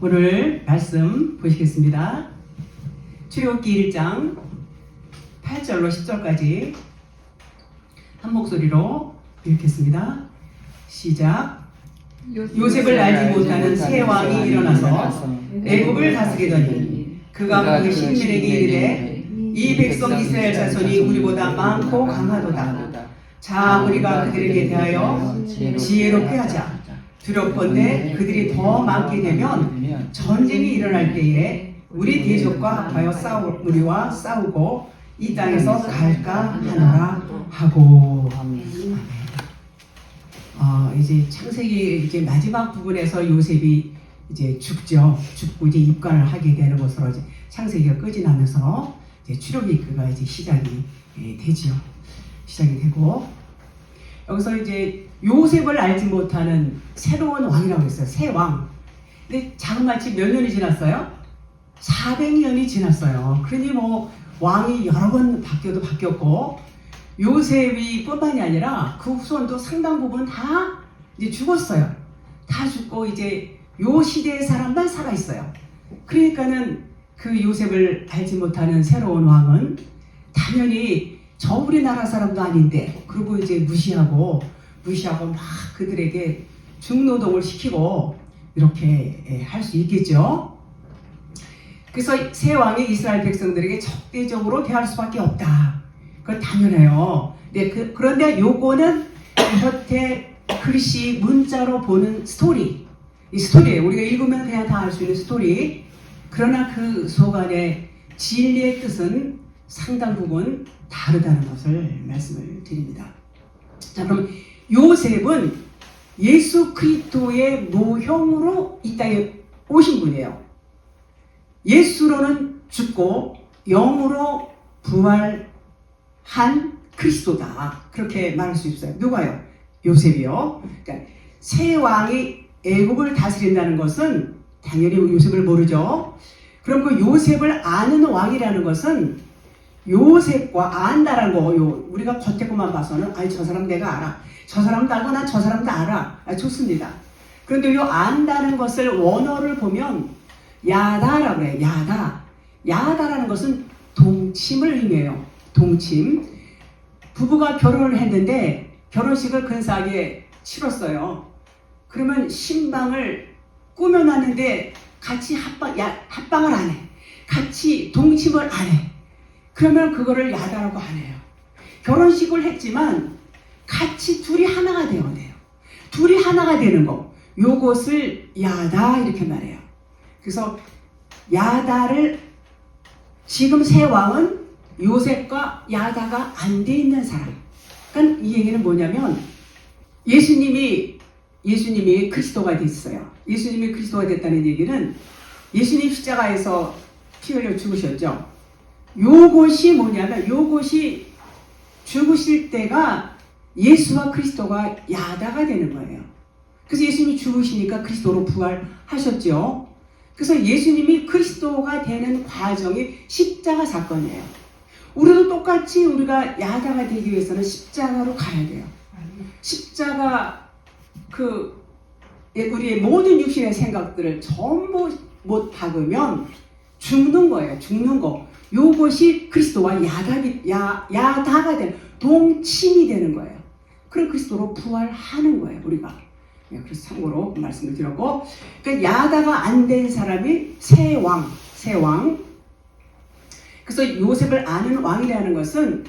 오늘 말씀 보시겠습니다. 출애굽기 1장 8절로 10절까지 한 목소리로 읽겠습니다. 시작. 요셉을 알지 못하는 새 왕이 일어나서 애굽을 다스리더니 그가 그 신민에게 이르되 이 백성 이스라엘 자손이 우리보다 많고 강하도다. 자, 우리가 그들에게 대하여 지혜롭게 하자. 두렵건대 그들이 더 많게 되면 전쟁이 일어날 때에 우리 대적과 합하여 우리와 싸우고 이 땅에서 갈까 하노라 하고. 이제 창세기 이제 마지막 부분에서 요셉이 이제 죽고 이제 입관을 하게 되는 것으로 이제 창세기가 끝이 나면서 이제 출애굽기가 이제 시작이 되지요. 시작이 되고, 여기서 이제 요셉을 알지 못하는 새로운 왕이라고 했어요. 새 왕. 근데 자그마치 몇 년이 지났어요? 400년이 지났어요. 그러니 뭐 왕이 여러 번 바뀌었고, 요셉이 뿐만이 아니라 그 후손도 상당 부분 다 이제 죽었어요. 다 죽고 이제 요 시대의 사람만 살아 있어요. 그러니까는 그 요셉을 알지 못하는 새로운 왕은 당연히 저 우리나라 사람도 아닌데, 그리고 이제 무시하고 막 그들에게 중노동을 시키고 이렇게 할 수 있겠죠. 그래서 새 왕이 이스라엘 백성들에게 적대적으로 대할 수밖에 없다. 그건 당연해요. 네, 그런데 요거는 곁에 글씨 문자로 보는 스토리. 이 스토리예요. 우리가 읽으면 그냥 다 알 수 있는 스토리. 그러나 그 속안의 진리의 뜻은 상당 부분 다르다는 것을 말씀을 드립니다. 자, 그럼 요셉은 예수 그리스도의 모형으로 이 땅에 오신 분이에요. 예수로는 죽고 영으로 부활한 그리스도다. 그렇게 말할 수 있어요. 누가요? 요셉이요. 그러니까 새 왕이 애굽을 다스린다는 것은 당연히 요셉을 모르죠. 그럼 그 요셉을 아는 왕이라는 것은 요셉과 안다라는 거, 우리가 겉에 것만 봐서는 저 사람 내가 알아. 저 사람도 알고 난 저 사람도 알아. 좋습니다. 그런데 요 안다는 것을 원어를 보면 야다라고 그래요. 야다라는 것은 동침을 의미해요. 동침. 부부가 결혼을 했는데 결혼식을 근사하게 치렀어요. 그러면 신방을 꾸며놨는데 같이 합방을 안 해. 같이 동침을 안 해. 그러면 그거를 야다라고 하네요. 결혼식을 했지만 같이 둘이 하나가 되어야 돼요. 둘이 하나가 되는 거. 요것을 야다 이렇게 말해요. 그래서 야다를 지금 새 왕은 요셉과 야다가 안 돼 있는 사람. 그러니까 이 얘기는 뭐냐면 예수님이 그리스도가 됐어요. 예수님이 그리스도가 됐다는 얘기는 예수님 십자가에서 피 흘려 죽으셨죠. 요것이 뭐냐면 요것이 죽으실 때가 예수와 그리스도가 야다가 되는 거예요. 그래서 예수님이 죽으시니까 그리스도로 부활하셨죠. 그래서 예수님이 그리스도가 되는 과정이 십자가 사건이에요. 우리도 똑같이 우리가 야다가 되기 위해서는 십자가로 가야 돼요. 십자가 우리의 모든 육신의 생각들을 전부 못 박으면 죽는 거예요. 죽는 거. 요것이 그리스도와 야다가 되는, 동침이 되는 거예요. 그럼 그리스도로 부활하는 거예요, 우리가. 그래서 참고로 말씀을 드렸고, 그러니까 야다가 안 된 사람이 새 왕. 그래서 요셉을 아는 왕이라는 것은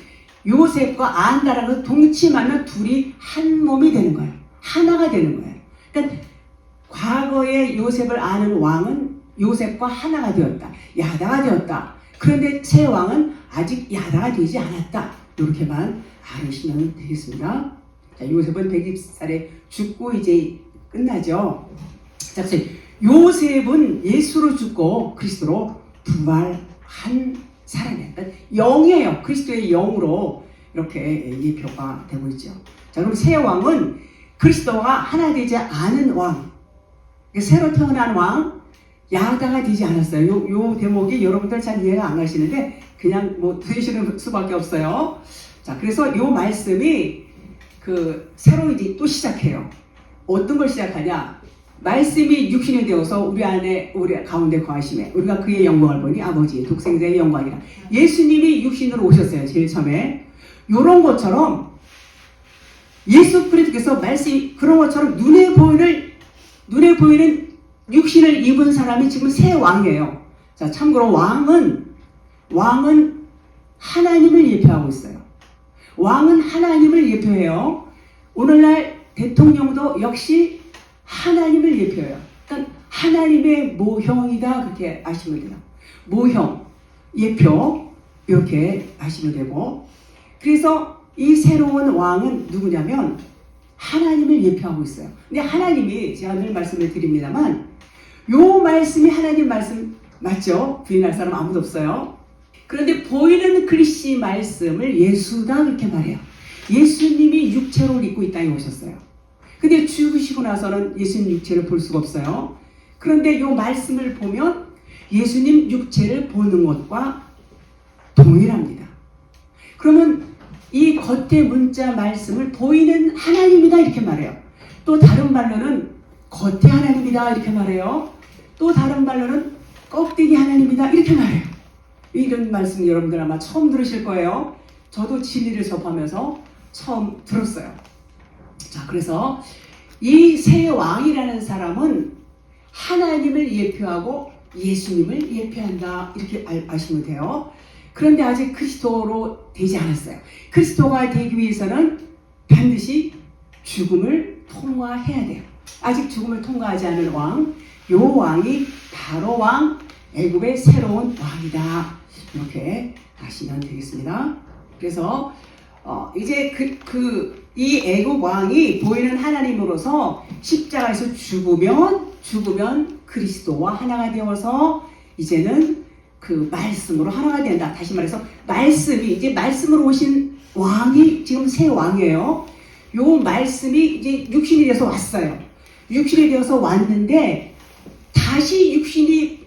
요셉과 안다라는 건 동침하면 둘이 한 몸이 되는 거예요. 하나가 되는 거예요. 그러니까 과거에 요셉을 아는 왕은 요셉과 하나가 되었다. 야다가 되었다. 그런데 새 왕은 아직 야다가 되지 않았다. 이렇게만 알으시면 되겠습니다. 자, 요셉은 120살에 죽고 이제 끝나죠. 자, 그래서 요셉은 예수로 죽고 그리스도로 부활한 사람이에요. 그러니까 영이에요. 그리스도의 영으로 이렇게 예표가 되고 있죠. 자, 그럼 새 왕은 그리스도와 하나 되지 않은 왕, 새로 태어난 왕, 야다가 되지 않았어요. 요 대목이 여러분들 잘 이해가 안 가시는데 그냥 뭐 들으시는 수밖에 없어요. 자, 그래서 요 말씀이 새로 이제 또 시작해요. 어떤 걸 시작하냐? 말씀이 육신이 되어서 우리 안에 우리 가운데 거하심에 우리가 그의 영광을 보니 아버지의 독생자의 영광이라. 예수님이 육신으로 오셨어요. 제일 처음에. 요런 것처럼 예수 그리스도께서 말씀이 그런 것처럼 눈에 보이는 육신을 입은 사람이 지금 새 왕이에요. 자, 참고로 왕은 하나님을 예표하고 있어요. 왕은 하나님을 예표해요. 오늘날 대통령도 역시 하나님을 예표해요. 그러니까 하나님의 모형이다 그렇게 아시면 돼요. 모형, 예표 이렇게 아시면 되고, 그래서 이 새로운 왕은 누구냐면 하나님을 예표하고 있어요. 근데 하나님이 제가 늘 말씀을 드립니다만 요 말씀이 하나님 말씀 맞죠? 부인할 사람 아무도 없어요. 그런데 보이는 글씨 말씀을 예수다 이렇게 말해요. 예수님이 육체로 입고 이 땅에 오셨어요. 근데 죽으시고 나서는 예수님 육체를 볼 수가 없어요. 그런데 이 말씀을 보면 예수님 육체를 보는 것과 동일합니다. 그러면 이 겉의 문자 말씀을 보이는 하나님이다 이렇게 말해요. 또 다른 말로는 겉의 하나님이다 이렇게 말해요. 또 다른 말로는 껍데기 하나님이다 이렇게 말해요. 이런 말씀 여러분들 아마 처음 들으실 거예요. 저도 진리를 접하면서 처음 들었어요. 자, 그래서 이 새 왕이라는 사람은 하나님을 예표하고 예수님을 예표한다 이렇게 아시면 돼요. 그런데 아직 그리스도로 되지 않았어요. 그리스도가 되기 위해서는 반드시 죽음을 통과해야 돼요. 아직 죽음을 통과하지 않은 왕, 요 왕이 바로 애굽의 새로운 왕이다 이렇게 아시면 되겠습니다. 그래서 이제 이 애굽 왕이 보이는 하나님으로서 십자가에서 죽으면 그리스도와 하나가 되어서 이제는 그 말씀으로 하나가 된다. 다시 말해서 말씀이 이제 말씀으로 오신 왕이 지금 새 왕이에요. 요 말씀이 이제 육신이 되어서 왔어요. 육신이 되어서 왔는데 다시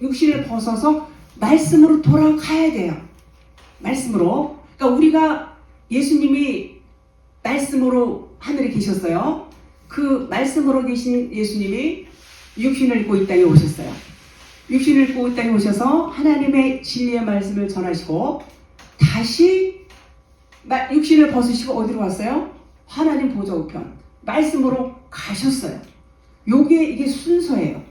육신을 벗어서 말씀으로 돌아가야 돼요. 말씀으로. 그러니까 우리가 예수님이 말씀으로 하늘에 계셨어요. 그 말씀으로 계신 예수님이 육신을 입고 이 땅에 오셨어요. 육신을 입고 이 땅에 오셔서 하나님의 진리의 말씀을 전하시고 다시 육신을 벗으시고 어디로 왔어요? 하나님 보좌 우편 말씀으로 가셨어요. 이게 순서예요.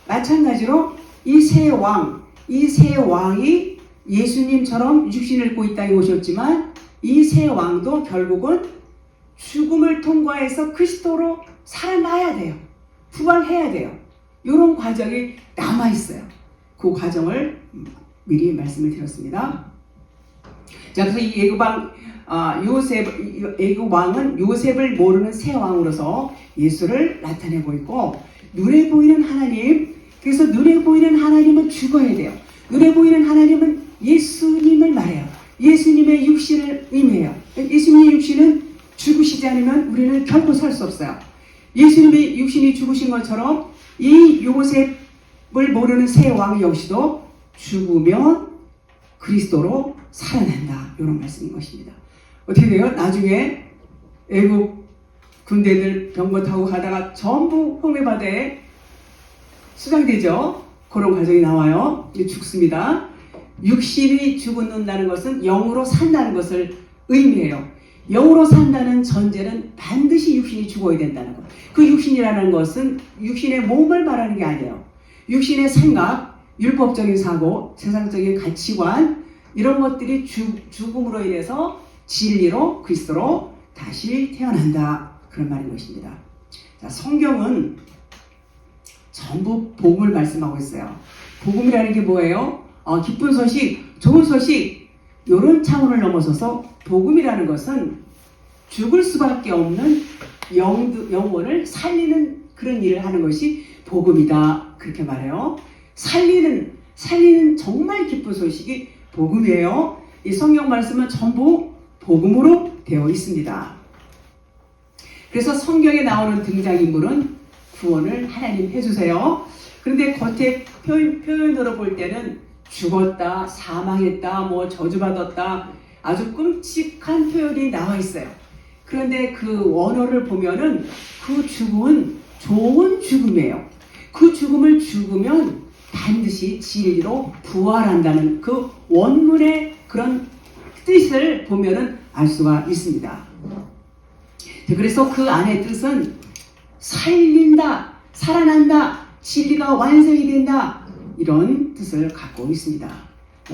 마찬가지로 이 새 왕이 예수님처럼 육신을 입고 이 땅에 오셨지만 이 새 왕도 결국은 죽음을 통과해서 그리스도로 살아나야 돼요. 부활해야 돼요. 이런 과정이 남아있어요. 그 과정을 미리 말씀을 드렸습니다. 자, 그래서 이 애굽 왕은 요셉을 모르는 새 왕으로서 예수를 나타내고 있고, 눈에 보이는 하나님, 그래서 눈에 보이는 하나님은 죽어야 돼요. 눈에 보이는 하나님은 예수님을 말해요. 예수님의 육신을 의미해요. 예수님의 육신은 죽으시지 않으면 우리는 결코 살 수 없어요. 예수님의 육신이 죽으신 것처럼 이 요셉을 모르는 새 왕 역시도 죽으면 그리스도로 살아난다. 이런 말씀인 것입니다. 어떻게 돼요? 나중에 애국 군대들 병거 타고 가다가 전부 홍해바다에 수장되죠. 그런 과정이 나와요. 죽습니다. 육신이 죽는다는 것은 영으로 산다는 것을 의미해요. 영으로 산다는 전제는 반드시 육신이 죽어야 된다는 것. 그 육신이라는 것은 육신의 몸을 말하는 게 아니에요. 육신의 생각, 율법적인 사고, 세상적인 가치관, 이런 것들이 죽음으로 인해서 진리로 그리스도로 다시 태어난다. 그런 말인 것입니다. 자, 성경은 전부 복음을 말씀하고 있어요. 복음이라는 게 뭐예요? 기쁜 소식, 좋은 소식, 이런 차원을 넘어서서 복음이라는 것은 죽을 수밖에 없는 영혼을 살리는 그런 일을 하는 것이 복음이다. 그렇게 말해요. 살리는 정말 기쁜 소식이 복음이에요. 이 성경 말씀은 전부 복음으로 되어 있습니다. 그래서 성경에 나오는 등장인물은 구원을 하나님 해주세요. 그런데 겉에 표현으로 볼 때는 죽었다, 사망했다, 저주받았다, 아주 끔찍한 표현이 나와 있어요. 그런데 그 원어를 보면은 그 죽음은 좋은 죽음이에요. 그 죽음을 죽으면 반드시 진리로 부활한다는 그 원문의 그런 뜻을 보면은 알 수가 있습니다. 그래서 그 안의 뜻은 살린다, 살아난다, 진리가 완성이 된다, 이런 뜻을 갖고 있습니다.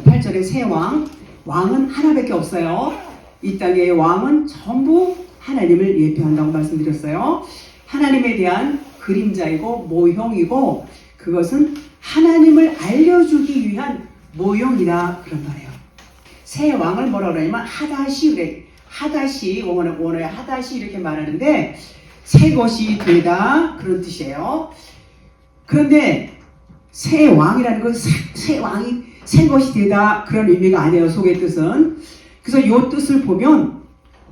8절에 새 왕, 왕은 하나밖에 없어요. 이 땅의 왕은 전부 하나님을 예표한다고 말씀드렸어요. 하나님에 대한 그림자이고 모형이고 그것은 하나님을 알려주기 위한 모형이다, 그런 말이에요. 새 왕을 뭐라 그러냐면 하다시, 그래. 하다시, 원어에 하다시 이렇게 말하는데 새 것이 되다, 그런 뜻이에요. 그런데 새 왕이라는 건 새 왕이 새 것이 되다, 그런 의미가 아니에요. 속의 뜻은. 그래서 이 뜻을 보면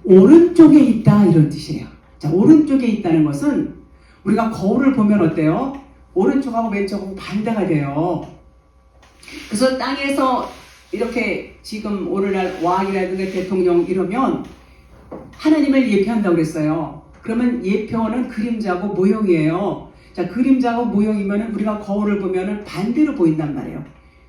오른쪽에 있다, 이런 뜻이에요. 자, 오른쪽에 있다는 것은 우리가 거울을 보면 어때요? 오른쪽하고 왼쪽하고 반대가 돼요. 그래서 땅에서 이렇게 지금 오늘날 왕이라든가 대통령 이러면 하나님을 예표한다고 그랬어요. 그러면 예표는 그림자고 모형이에요. 자, 그림자고 모형이면 우리가 거울을 보면 반대로 보인단 말이에요.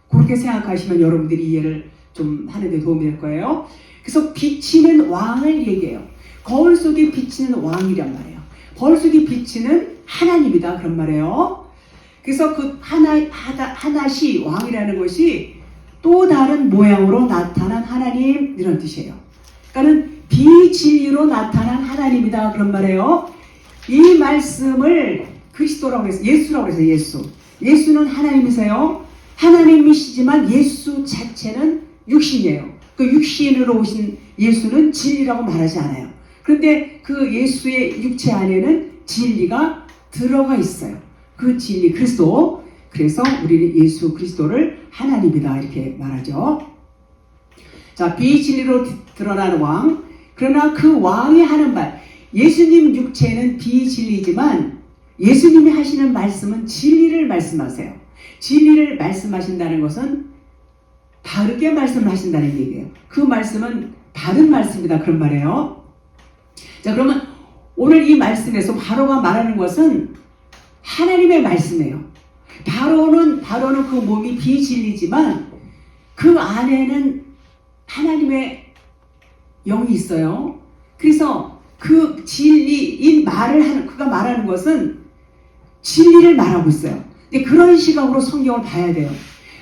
그렇게 생각하시면 여러분들이 이해를 좀 하는 데 도움이 될 거예요. 그래서 비치는 왕을 얘기해요. 거울 속에 비치는 왕이란 말이에요. 거울 속에 비치는 하나님이다, 그런 말이에요. 그래서 그 하나시 왕이라는 것이 또 다른 모양으로 나타난 하나님, 이런 뜻이에요. 그러니까 비진리로 나타난 하나님이다, 그런 말이에요. 이 말씀을 그리스도라고 해서 예수라고 해서 예수는 하나님이세요. 하나님이시지만 예수 자체는 육신이에요. 그 육신으로 오신 예수는 진리라고 말하지 않아요. 그런데 그 예수의 육체 안에는 진리가 들어가 있어요. 그 진리 그리스도. 그래서 우리는 예수 그리스도를 하나님이다, 이렇게 말하죠. 자, 비진리로 드러나는 왕. 그러나 그 왕이 하는 말, 예수님 육체는 비진리지만 예수님이 하시는 말씀은 진리를 말씀하세요. 진리를 말씀하신다는 것은 바르게 말씀을 하신다는 얘기예요. 그 말씀은 바른 말씀이다, 그런 말이에요. 자, 그러면 오늘 이 말씀에서 바로가 말하는 것은 하나님의 말씀이에요. 바로는 그 몸이 비진리지만 그 안에는 하나님의 영이 있어요. 그래서 그 진리인 그가 말하는 것은 진리를 말하고 있어요. 근데 그런 시각으로 성경을 봐야 돼요.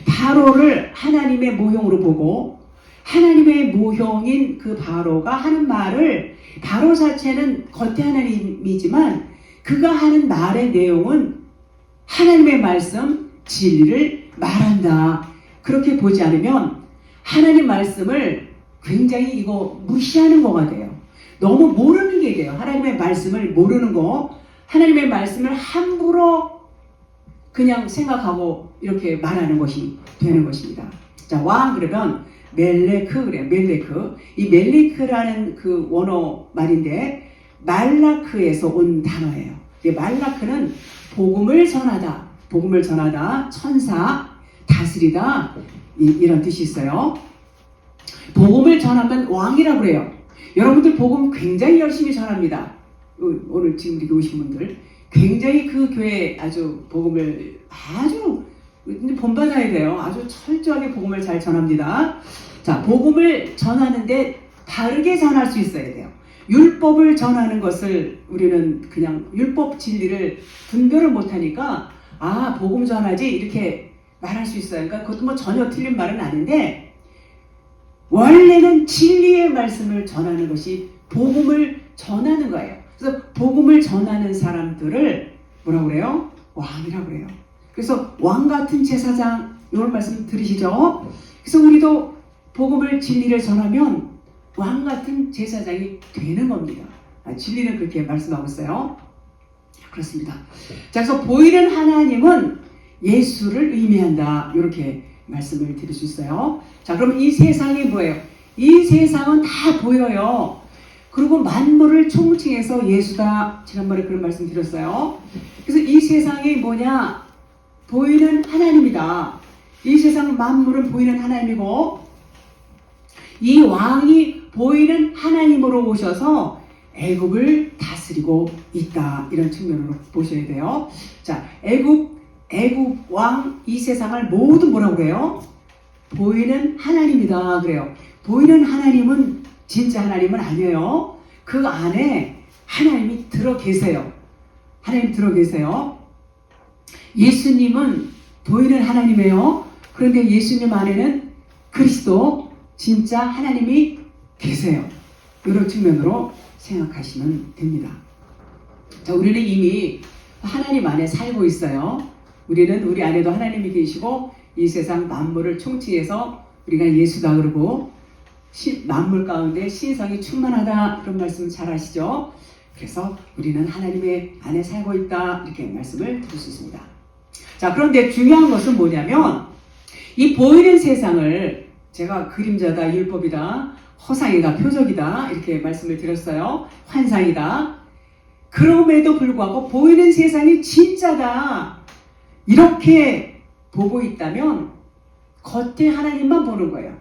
바로를 하나님의 모형으로 보고 하나님의 모형인 그 바로가 하는 말을, 바로 자체는 겉에 하나님이지만 그가 하는 말의 내용은 하나님의 말씀, 진리를 말한다. 그렇게 보지 않으면 하나님 말씀을 굉장히 이거 무시하는 거가 돼요. 너무 모르는 게 돼요. 하나님의 말씀을 모르는 거, 하나님의 말씀을 함부로 그냥 생각하고 이렇게 말하는 것이 되는 것입니다. 자, 왕 그러면 멜레크, 그래요. 멜레크. 이 멜레크라는 그 원어 말인데 말라크에서 온 단어예요. 이 말라크는 복음을 전하다, 천사, 다스리다, 이런 뜻이 있어요. 복음을 전하면 왕이라고 그래요. 여러분들 복음 굉장히 열심히 전합니다. 오늘 지금 이렇게 오신 분들 굉장히 그 교회 아주 복음을 아주 본받아야 돼요. 아주 철저하게 복음을 잘 전합니다. 자, 복음을 전하는데 바르게 전할 수 있어야 돼요. 율법을 전하는 것을 우리는 그냥 율법 진리를 분별을 못하니까 복음 전하지 이렇게 말할 수 있어요. 그러니까 그것도 뭐 전혀 틀린 말은 아닌데 원래는 진리의 말씀을 전하는 것이 복음을 전하는 거예요. 그래서 복음을 전하는 사람들을 뭐라고 그래요? 왕이라고 그래요. 그래서 왕 같은 제사장, 이런 말씀 들으시죠? 그래서 우리도 복음을 진리를 전하면 왕 같은 제사장이 되는 겁니다. 진리는 그렇게 말씀하고 있어요. 그렇습니다. 자, 그래서 보이는 하나님은 예수를 의미한다, 이렇게 말씀을 드릴 수 있어요. 자, 그럼 이 세상이 뭐예요? 이 세상은 다 보여요. 그리고 만물을 총칭해서 예수다, 지난번에 그런 말씀 드렸어요. 그래서 이 세상이 뭐냐? 보이는 하나님이다. 이 세상 만물은 보이는 하나님이고 이 왕이 보이는 하나님으로 오셔서 애굽을 다스리고 있다, 이런 측면으로 보셔야 돼요. 자, 애굽 애굽 왕 이 세상을 모두 뭐라고 그래요? 보이는 하나님이다 그래요. 보이는 하나님은 진짜 하나님은 아니에요. 그 안에 하나님이 들어 계세요. 하나님 들어 계세요. 예수님은 보이는 하나님이에요. 그런데 예수님 안에는 그리스도 진짜 하나님이 계세요. 이런 측면으로 생각하시면 됩니다. 자, 우리는 이미 하나님 안에 살고 있어요. 우리는 우리 안에도 하나님이 계시고 이 세상 만물을 총칭해서 우리가 예수다 그러고 만물 가운데 신성이 충만하다 그런 말씀 잘 아시죠? 그래서 우리는 하나님의 안에 살고 있다 이렇게 말씀을 드릴 수 있습니다. 자, 그런데 중요한 것은 뭐냐면 이 보이는 세상을 제가 그림자다, 율법이다, 허상이다, 표적이다 이렇게 말씀을 드렸어요. 환상이다. 그럼에도 불구하고 보이는 세상이 진짜다 이렇게 보고 있다면 겉에 하나님만 보는 거예요.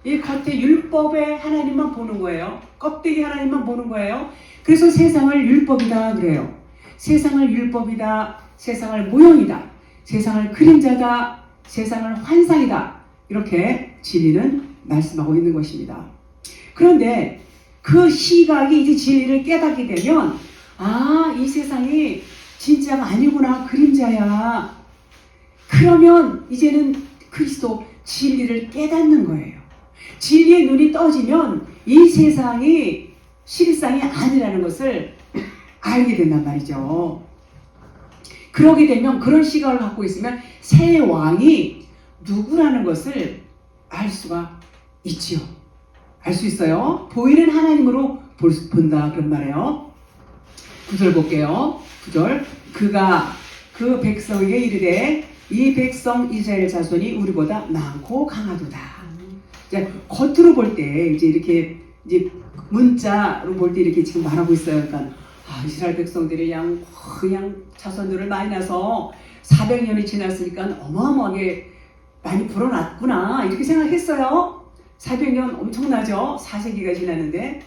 이 겉에 율법의 하나님만 보는 거예요. 껍데기 하나님만 보는 거예요. 그래서 세상을 율법이다 그래요. 세상을 율법이다, 세상을 모형이다, 세상을 그림자다, 세상을 환상이다 이렇게 진리는 말씀하고 있는 것입니다. 그런데 그 시각이 이제 진리를 깨닫게 되면 이 세상이 진짜가 아니구나, 그림자야. 그러면 이제는 그리스도 진리를 깨닫는 거예요. 진리의 눈이 떠지면 이 세상이 실상이 아니라는 것을 알게 된단 말이죠. 그러게 되면 그런 시각을 갖고 있으면 새 왕이 누구라는 것을 알 수가 있지요. 알 수 있어요. 보이는 하나님으로 본다 그런 말이에요. 9절 볼게요. 9절. 그가 그 백성에게 이르되 이 백성 이스라엘 자손이 우리보다 많고 강하도다. 이제 겉으로 볼 때 이제 이렇게 이제 문자로 볼 때 이렇게 지금 말하고 있어요. 그러니까 이스라엘 백성들이 그냥 자손들을 많이 낳아서 400년이 지났으니까 어마어마하게 많이 불어났구나 이렇게 생각했어요. 400년 엄청나죠. 4세기가 지났는데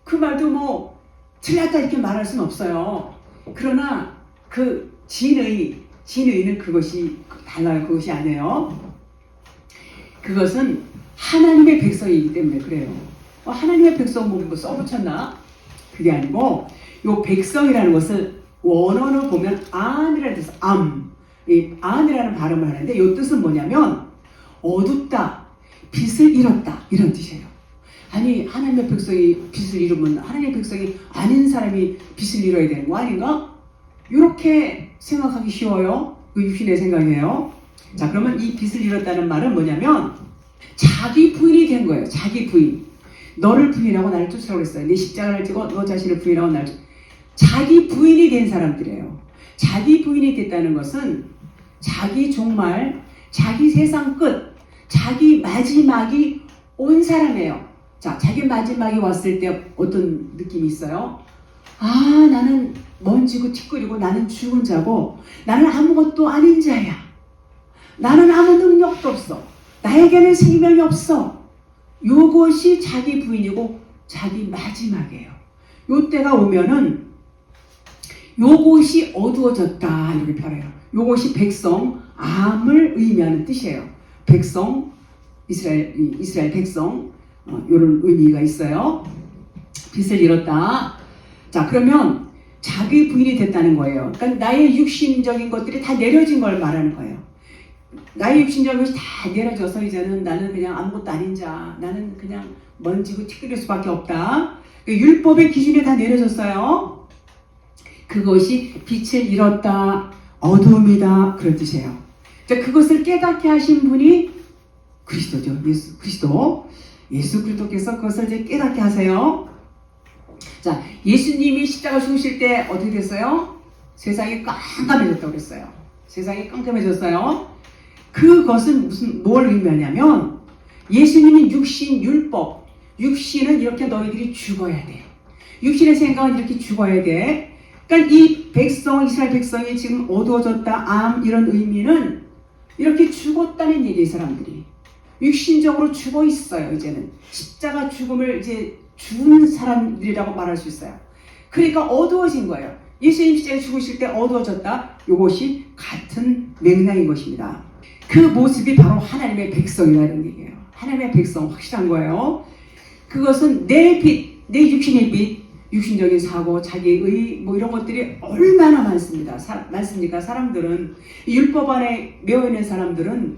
그 말도 뭐 틀렸다 이렇게 말할 수는 없어요. 그러나 그 진의는 그것이 달라요. 그것이 아니에요. 그것은 하나님의 백성이기 때문에 그래요. 하나님의 백성 뭐 써붙였나? 그게 아니고 요 백성이라는 것을 원어로 보면 안이라는 뜻, 이 안이라는 발음을 하는데 요 뜻은 뭐냐면 어둡다, 빛을 잃었다 이런 뜻이에요. 아니 하나님의 백성이 빛을 잃으면 하나님의 백성이 아닌 사람이 빛을 잃어야 되는 거 아닌가? 이렇게 생각하기 쉬워요. 그 육신의 생각이에요. 자, 그러면 이 빛을 잃었다는 말은 뭐냐면 자기 부인이 된 거예요. 자기 부인. 너를 부인하고 나를 쫓으라고 했어요. 네 십자가를 지고 너 자신을 부인하고 나를 자기 부인이 된 사람들이에요. 자기 부인이 됐다는 것은 자기 종말, 자기 세상 끝, 자기 마지막이 온 사람이에요. 자, 자기 마지막이 왔을 때 어떤 느낌이 있어요? 나는 먼지고 티끌이고 나는 죽은 자고 나는 아무것도 아닌 자야. 나는 아무 능력도 없어. 나에게는 생명이 없어. 요것이 자기 부인이고 자기 마지막이에요. 요 때가 오면은 요것이 어두워졌다 이렇게 표현해요. 요것이 백성 암을 의미하는 뜻이에요. 백성 이스라엘 백성 이런 의미가 있어요. 빛을 잃었다. 자, 그러면 자기 부인이 됐다는 거예요. 그러니까 나의 육신적인 것들이 다 내려진 걸 말하는 거예요. 나의 육신적인 것이 다 내려져서 이제는 나는 그냥 아무것도 아닌 자, 나는 그냥 먼지고 티끌일 수밖에 없다. 율법의 기준이 다 내려졌어요. 그것이 빛을 잃었다, 어둠이다 그런 뜻이에요. 자, 그것을 깨닫게 하신 분이 그리스도죠. 예수 그리스도께서 그것을 이제 깨닫게 하세요. 자, 예수님이 십자가 죽으실 때 어떻게 됐어요? 세상이 깜깜해졌다고 그랬어요. 세상이 깜깜해졌어요. 그것은 뭘 의미하냐면 예수님이 육신, 율법, 육신은 이렇게 너희들이 죽어야 돼. 육신의 생각은 이렇게 죽어야 돼. 그러니까 이 백성, 이스라엘 백성이 지금 어두워졌다, 암 이런 의미는 이렇게 죽었다는 얘기예요. 사람들이 육신적으로 죽어 있어요. 이제는 십자가 죽음을 이제 죽은 사람들이라고 말할 수 있어요. 그러니까 어두워진 거예요. 예수님 십자가에 죽으실 때 어두워졌다. 이것이 같은 맥락인 것입니다. 그 모습이 바로 하나님의 백성이라는 얘기예요. 하나님의 백성 확실한 거예요. 그것은 내 빛, 내 육신의 빛, 육신적인 사고, 자기의 뭐 이런 것들이 얼마나 많습니다. 많습니까? 사람들은 율법 안에 매여 있는 사람들은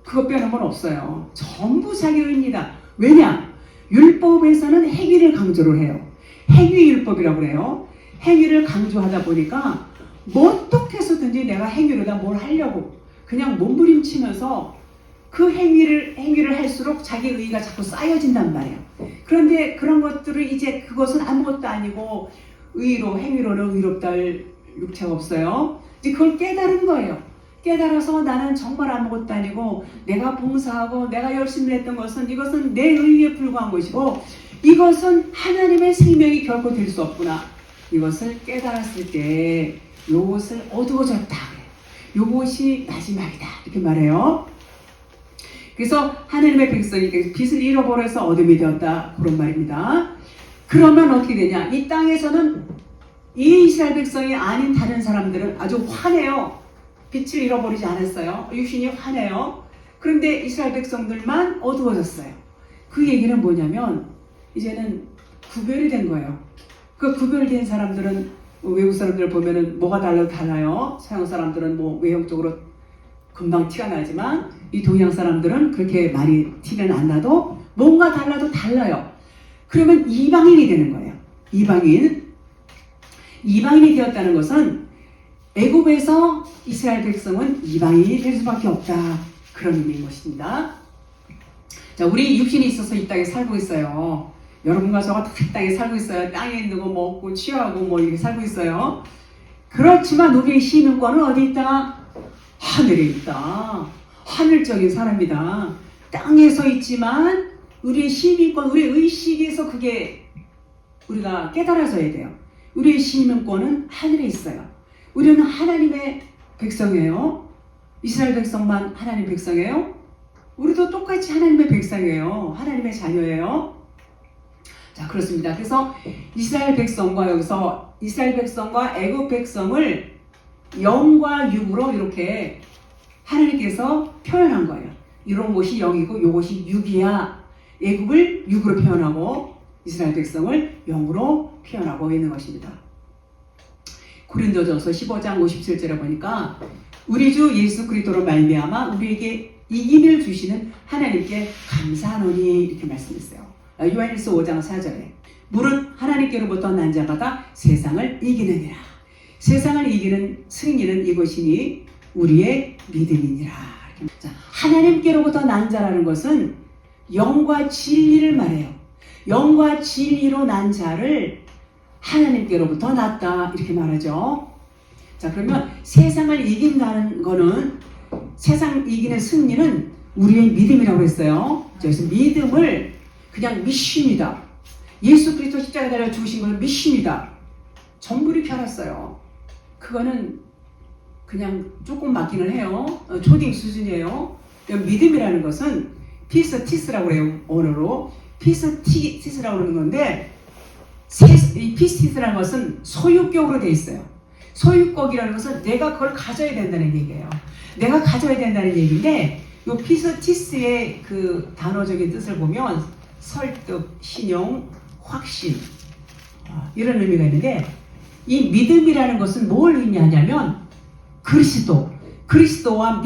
그것 빼놓으면 없어요. 전부 자기의입니다. 왜냐? 율법에서는 행위를 강조를 해요. 행위율법이라고 그래요. 행위를 강조하다 보니까 뭐 어떻게 해서든지 내가 행위로다 뭘 하려고 그냥 몸부림치면서 그 행위를 할수록 자기 의의가 자꾸 쌓여진단 말이에요. 그런데 그런 것들을 이제 그것은 아무것도 아니고 의로 행위로는 의롭다 할 육체가 없어요. 이제 그걸 깨달은 거예요. 깨달아서 나는 정말 아무것도 아니고 내가 봉사하고 내가 열심히 했던 것은 이것은 내 의의에 불과한 것이고 이것은 하나님의 생명이 결코 될 수 없구나. 이것을 깨달았을 때 이것을 어두워졌다. 이것이 마지막이다. 이렇게 말해요. 그래서 하나님의 백성이 빛을 잃어버려서 어둠이 되었다. 그런 말입니다. 그러면 어떻게 되냐? 이 땅에서는 이 이스라엘 백성이 아닌 다른 사람들은 아주 화내요. 빛을 잃어버리지 않았어요. 육신이 화내요. 그런데 이스라엘 백성들만 어두워졌어요. 그 얘기는 뭐냐면 이제는 구별이 된 거예요. 그 구별된 사람들은 외국 사람들 보면은 뭐가 달라요. 서양 사람들은 뭐 외형적으로 금방 티가 나지만 이 동양 사람들은 그렇게 많이 티는 안 나도 뭔가 달라도 달라요. 그러면 이방인이 되는 거예요. 이방인이 되었다는 것은 애굽에서 이스라엘 백성은 이방인이 될 수밖에 없다. 그런 의미인 것입니다. 자, 우리 육신이 있어서 이 땅에 살고 있어요. 여러분과 저가 다 이 땅에 살고 있어요. 땅에 있는 거 먹고 취하고 뭐 이렇게 살고 있어요. 그렇지만 우리의 시민권은 어디 있다? 하늘에 있다. 하늘적인 사람이다. 땅에서 있지만 우리의 시민권, 우리의 의식에서 그게 우리가 깨달아져야 돼요. 우리의 시민권은 하늘에 있어요. 우리는 하나님의 백성이에요. 이스라엘 백성만 하나님 백성이에요. 우리도 똑같이 하나님의 백성이에요. 하나님의 자녀예요. 자, 그렇습니다. 그래서 이스라엘 백성과 여기서 이스라엘 백성과 애굽 백성을 영과 육으로 이렇게 하나님께서 표현한 거예요. 이런 곳이 영이고 이것이 육이야. 애굽을 육으로 표현하고 이스라엘 백성을 영으로 표현하고 있는 것입니다. 고린도전서 15장 57절에 보니까 우리 주 예수 그리스도로 말미암아 우리에게 이김을 주시는 하나님께 감사하노니 이렇게 말씀했어요. 요한일서 5장 4절에 무릇 하나님께로부터 난 자마다 세상을 이기느니라. 세상을 이기는 승리는 이것이니 우리의 믿음이니라. 자, 하나님께로부터 난 자라는 것은 영과 진리를 말해요. 영과 진리로 난 자를 하나님께로부터 났다 이렇게 말하죠. 자, 그러면 세상을 이긴다는 거는 세상 이기는 승리는 우리의 믿음이라고 했어요. 그래서 믿음을 그냥 믿습니다. 예수 그리스도 십자가에 달려 죽으신 것을 믿습니다. 전부 이렇게 알았어요. 그거는 그냥 조금 맞기는 해요. 초딩 수준이에요. 믿음이라는 것은 피스티스라고 해요. 언어로 피스티스라고 하는 건데 이 피스티스라는 것은 소유격으로 되어 있어요. 소유격이라는 것은 내가 그걸 가져야 된다는 얘기예요. 내가 가져야 된다는 얘기인데 이 피스티스의 그 단어적인 뜻을 보면 설득, 신용, 확신 이런 의미가 있는데 이 믿음이라는 것은 뭘 의미하냐면 그리스도와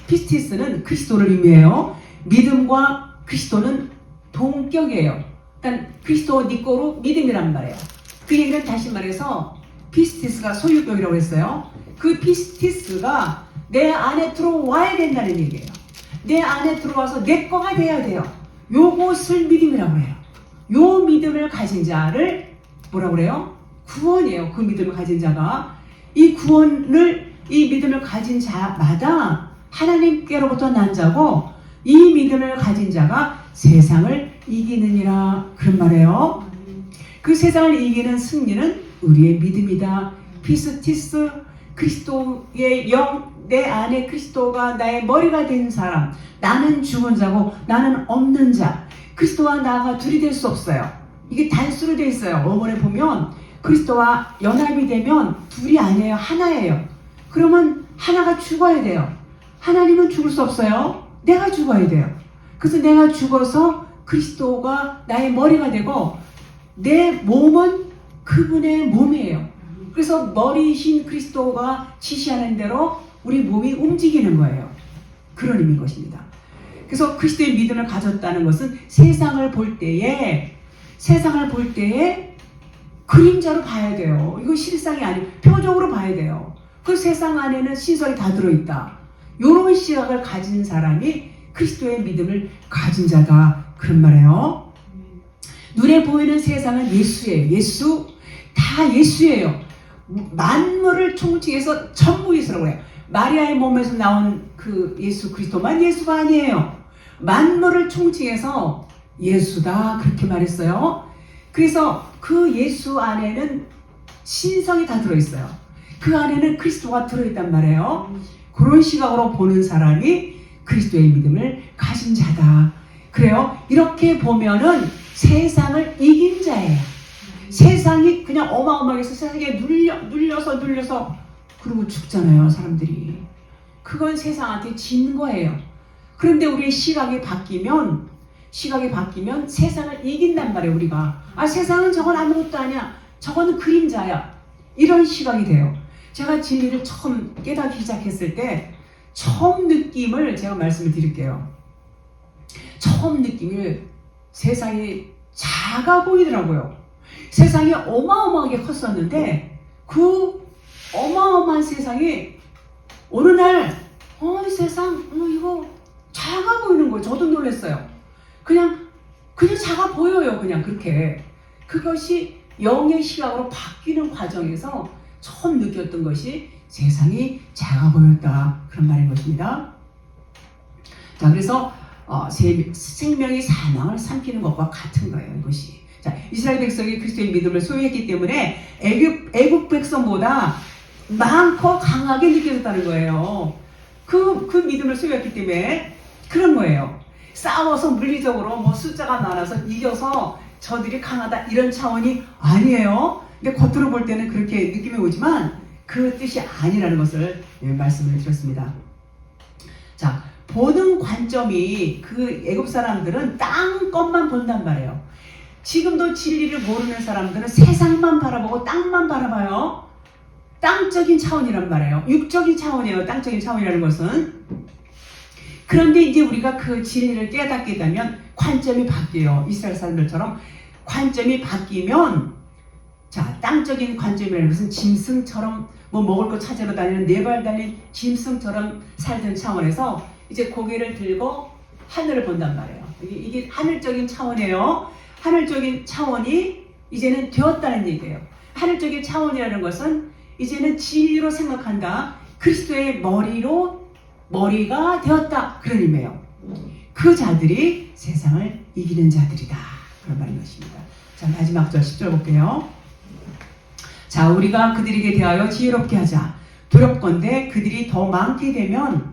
피스티스는 그리스도를 의미해요. 믿음과 그리스도는 동격이에요. 그러니까 그리스도 네 거로 믿음이란 말이에요. 그 얘기는 다시 말해서 피스티스가 소유격이라고 했어요. 그 피스티스가 내 안에 들어와야 된다는 얘기예요. 내 안에 들어와서 내 거가 돼야 돼요. 요것을 믿음이라고 해요. 요 믿음을 가진 자를 뭐라고 그래요? 구원이에요. 그 믿음을 가진 자가 이 믿음을 가진 자마다 하나님께로부터 난 자고 이 믿음을 가진 자가 세상을 이기느니라 그런 말이에요. 그 세상을 이기는 승리는 우리의 믿음이다. 피스티스 그리스도의 영 내 안에 그리스도가 나의 머리가 된 사람 나는 죽은 자고 나는 없는 자 그리스도와 나가 둘이 될 수 없어요. 이게 단수로 되어 있어요. 어머니 보면 그리스도와 연합이 되면 둘이 아니에요. 하나예요. 그러면 하나가 죽어야 돼요. 하나님은 죽을 수 없어요. 내가 죽어야 돼요. 그래서 내가 죽어서 그리스도가 나의 머리가 되고 내 몸은 그분의 몸이에요. 그래서 머리이신 그리스도가 지시하는 대로 우리 몸이 움직이는 거예요. 그런 의미인 것입니다. 그래서 그리스도의 믿음을 가졌다는 것은 세상을 볼 때에 그림자로 봐야 돼요. 이거 실상이 아니고 표적으로 봐야 돼요. 그 세상 안에는 신설이 다 들어있다. 이런 시각을 가진 사람이 그리스도의 믿음을 가진 자다. 그런 말이에요. 눈에 보이는 세상은 예수예요. 다 예수예요. 만물을 총칭해서 전부 예수라고 해요. 마리아의 몸에서 나온 그 예수 그리스도만 예수가 아니에요. 만물을 총칭해서 예수다. 그렇게 말했어요. 그래서 그 예수 안에는 신성이 다 들어있어요. 그 안에는 그리스도가 들어있단 말이에요. 그런 시각으로 보는 사람이 그리스도의 믿음을 가진 자다. 그래요. 이렇게 보면은 세상을 이긴 자예요. 세상이 그냥 어마어마하게 해서 세상에 눌려서 그러고 죽잖아요. 사람들이. 그건 세상한테 진 거예요. 그런데 우리의 시각이 바뀌면 세상을 이긴단 말이에요. 우리가. 세상은 저건 아무것도 아니야. 저거는 그림자야. 이런 시각이 돼요. 제가 진리를 처음 깨닫기 시작했을 때 처음 느낌을 제가 말씀을 드릴게요. 처음 느낌을 세상이 작아 보이더라고요. 세상이 어마어마하게 컸었는데 그 어마어마한 세상이 어느 날 세상 이거 작아 보이는 거예요. 저도 놀랐어요. 그냥 작아 보여요. 그냥 그렇게. 그것이 영의 시각으로 바뀌는 과정에서 처음 느꼈던 것이 세상이 작아 보였다. 그런 말인 것입니다. 자, 그래서 생명이 사망을 삼키는 것과 같은 거예요. 이것이. 자, 이스라엘 백성이 그리스도의 믿음을 소유했기 때문에 애국 백성보다 많고 강하게 느껴졌다는 거예요. 그 믿음을 소유했기 때문에 그런 거예요. 싸워서 물리적으로 숫자가 많아서 이겨서 저들이 강하다 이런 차원이 아니에요. 근데 겉으로 볼 때는 그렇게 느낌이 오지만 그 뜻이 아니라는 것을 말씀을 드렸습니다. 자, 보는 관점이 그 애굽 사람들은 땅 것만 본단 말이에요. 지금도 진리를 모르는 사람들은 세상만 바라보고 땅만 바라봐요. 땅적인 차원이란 말이에요. 육적인 차원이에요. 땅적인 차원이라는 것은. 그런데 이제 우리가 그 진리를 깨닫게 되면 관점이 바뀌어요. 이스라엘 사람들처럼 관점이 바뀌면, 자, 땅적인 관점이라는 것은 짐승처럼 먹을 거 찾으러 다니는 네 발 달린 짐승처럼 살던 차원에서 이제 고개를 들고 하늘을 본단 말이에요. 이게 하늘적인 차원이에요. 하늘적인 차원이 이제는 되었다는 얘기예요. 하늘적인 차원이라는 것은 이제는 진리로 생각한다. 그리스도의 머리가 되었다. 그런 의미예요. 그 자들이 세상을 이기는 자들이다. 그런 말인 것입니다. 자, 마지막 절 10절 볼게요. 자, 우리가 그들에게 대하여 지혜롭게 하자. 두렵건대 그들이 더 많게 되면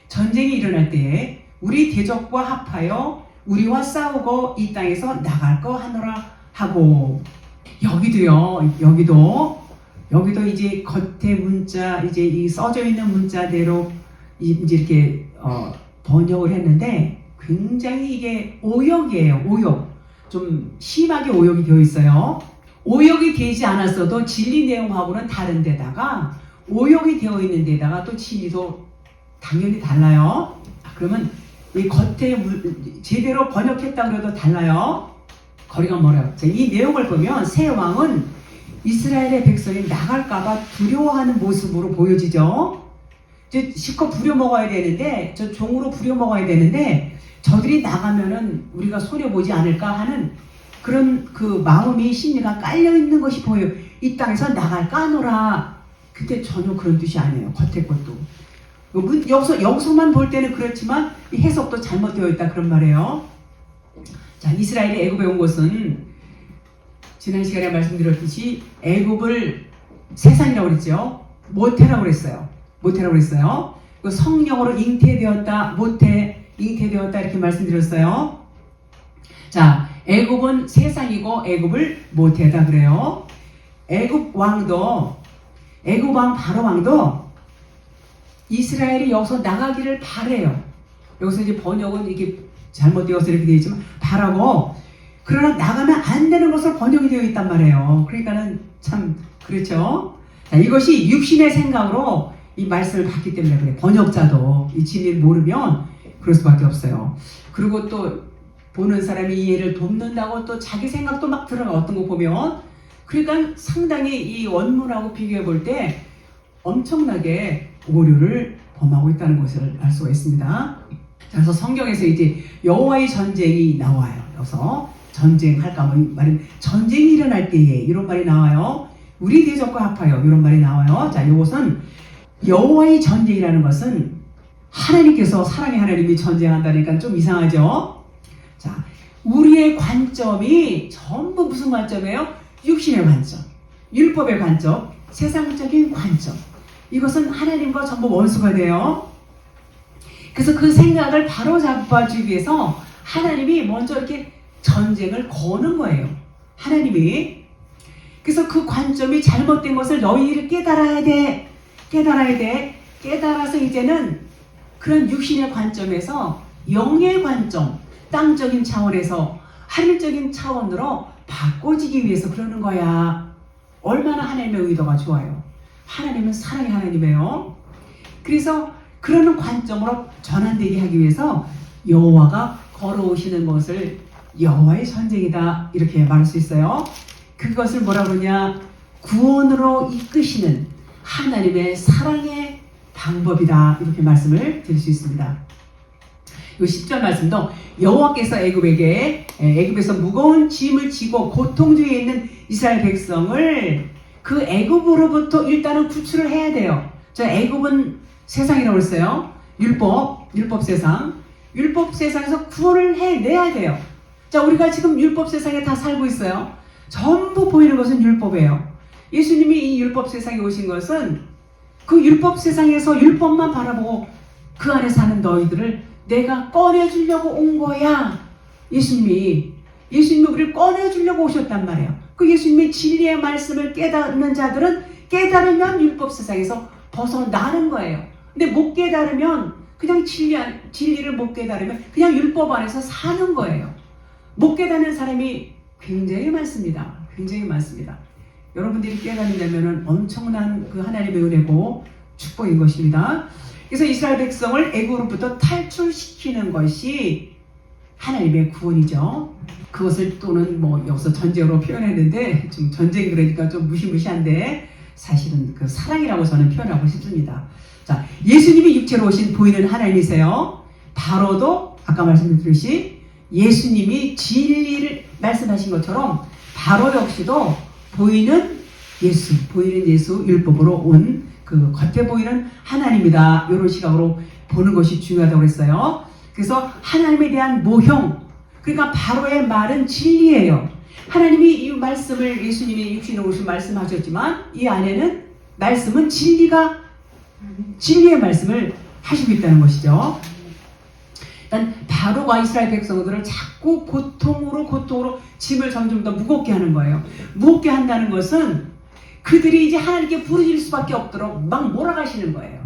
전쟁이 일어날 때에 우리 대적과 합하여 우리와 싸우고 이 땅에서 나갈 거 하노라 하고. 여기도 이제 겉에 문자, 이제 이 써져 있는 문자대로 이제 이렇게 번역을 했는데 굉장히 이게 오역이에요. 오역. 좀 심하게 오역이 되어 있어요. 오역이 되지 않았어도 진리 내용하고는 다른 데다가 오역이 되어 있는 데다가 또 진리도 당연히 달라요. 그러면 이 겉에 제대로 번역했다 그래도 달라요. 거리가 멀어요. 자, 이 내용을 보면 새 왕은 이스라엘의 백성이 나갈까봐 두려워하는 모습으로 보여지죠. 실컷 부려먹어야 되는데, 저 종으로 부려먹어야 되는데 저들이 나가면은 우리가 손해보지 않을까 하는 그런 그 마음이, 심리가 깔려있는 것이 보여요. 이 땅에서 나갈까 하노라. 근데 전혀 그런 뜻이 아니에요. 겉에 것도. 여기서만 볼 때는 그렇지만 이 해석도 잘못되어 있다. 그런 말이에요. 자, 이스라엘이 애굽에 온 것은 지난 시간에 말씀드렸듯이 애굽을 세상이라고 그랬죠. 모태라고 그랬어요. 그 성령으로 잉태되었다, 잉태되었다 이렇게 말씀드렸어요. 자, 애굽은 세상이고 애굽을 모태다 그래요. 애굽 왕 바로 왕도 이스라엘이 여기서 나가기를 바래요. 여기서 이제 번역은 이게 잘못되어서 이렇게 되어 있지만 바라고, 그러나 나가면 안 되는 것으로 번역이 되어 있단 말이에요. 그러니까는 참 그렇죠. 자, 이것이 육신의 생각으로 이 말씀을 받기 때문에 그래. 번역자도 이 진리를 모르면 그럴 수밖에 없어요. 그리고 또 보는 사람이 이해를 돕는다고 또 자기 생각도 막 들어가, 어떤 거 보면. 그러니까 상당히 이 원문하고 비교해 볼 때 엄청나게 오류를 범하고 있다는 것을 알 수가 있습니다. 그래서 성경에서 이제 여호와의 전쟁이 나와요. 그래서 전쟁할까 뭐 말은 전쟁이 일어날 때에 이런 말이 나와요. 우리 대적과 합하여 이런 말이 나와요. 자, 이것은 여호와의 전쟁이라는 것은 하나님께서, 사랑의 하나님이 전쟁한다니까 좀 이상하죠. 자, 우리의 관점이 전부 무슨 관점이에요? 육신의 관점, 율법의 관점, 세상적인 관점. 이것은 하나님과 전부 원수가 돼요. 그래서 그 생각을 바로 잡아주기 위해서 하나님이 먼저 이렇게 전쟁을 거는 거예요. 하나님이. 그래서 그 관점이 잘못된 것을 너희를 깨달아야 돼. 깨달아야 돼. 깨달아서 이제는 그런 육신의 관점에서 영의 관점, 땅적인 차원에서 하늘적인 차원으로 바꿔지기 위해서 그러는 거야. 얼마나 하나님의 의도가 좋아요. 하나님은 사랑의 하나님이에요. 그래서 그러는 관점으로 전환되게 하기 위해서 여호와가 걸어오시는 것을 여호와의 전쟁이다, 이렇게 말할 수 있어요. 그것을 뭐라 그러냐? 구원으로 이끄시는 하나님의 사랑의 방법이다, 이렇게 말씀을 드릴 수 있습니다. 이 10절 말씀도 여호와께서 애굽에서 무거운 짐을 지고 고통 중에 있는 이스라엘 백성을 그 애굽으로부터 일단은 구출을 해야 돼요. 저 애굽은 세상이라고 했어요. 율법 세상. 율법 세상에서 구원을 해내야 돼요. 자, 우리가 지금 율법 세상에 다 살고 있어요. 전부 보이는 것은 율법이에요. 예수님이 이 율법 세상에 오신 것은 그 율법 세상에서 율법만 바라보고 그 안에 사는 너희들을 내가 꺼내주려고 온 거야. 예수님이 우리를 꺼내주려고 오셨단 말이에요. 그 예수님의 진리의 말씀을 깨닫는 자들은 깨달으면 율법 세상에서 벗어나는 거예요. 근데 못 깨달으면 그냥 진리를 못 깨달으면 그냥 율법 안에서 사는 거예요. 못 깨닫는 사람이 굉장히 많습니다. 굉장히 많습니다. 여러분들이 깨닫는다면 엄청난 그 하나님의 은혜고 축복인 것입니다. 그래서 이스라엘 백성을 애굽으로부터 탈출시키는 것이 하나님의 구원이죠. 그것을 또는 뭐 여기서 전쟁으로 표현했는데 좀 전쟁 그러니까 좀 무시무시한데 사실은 그 사랑이라고 저는 표현하고 싶습니다. 자, 예수님이 육체로 오신 보이는 하나님이세요. 바로도 아까 말씀드렸듯이 예수님이 진리를 말씀하신 것처럼 바로 역시도 보이는 예수, 율법으로 온 그 겉에 보이는 하나님이다, 이런 시각으로 보는 것이 중요하다고 했어요. 그래서 하나님에 대한 모형, 그러니까 바로의 말은 진리예요. 하나님이 이 말씀을, 예수님이 육신으로 오신 말씀하셨지만 이 안에는 말씀은 진리의 말씀을 하시고 있다는 것이죠. 일단 바로가 이스라엘 백성들을 자꾸 고통으로 짐을 점점 더 무겁게 하는 거예요. 무겁게 한다는 것은 그들이 이제 하나님께 부르짖을 수밖에 없도록 막 몰아가시는 거예요.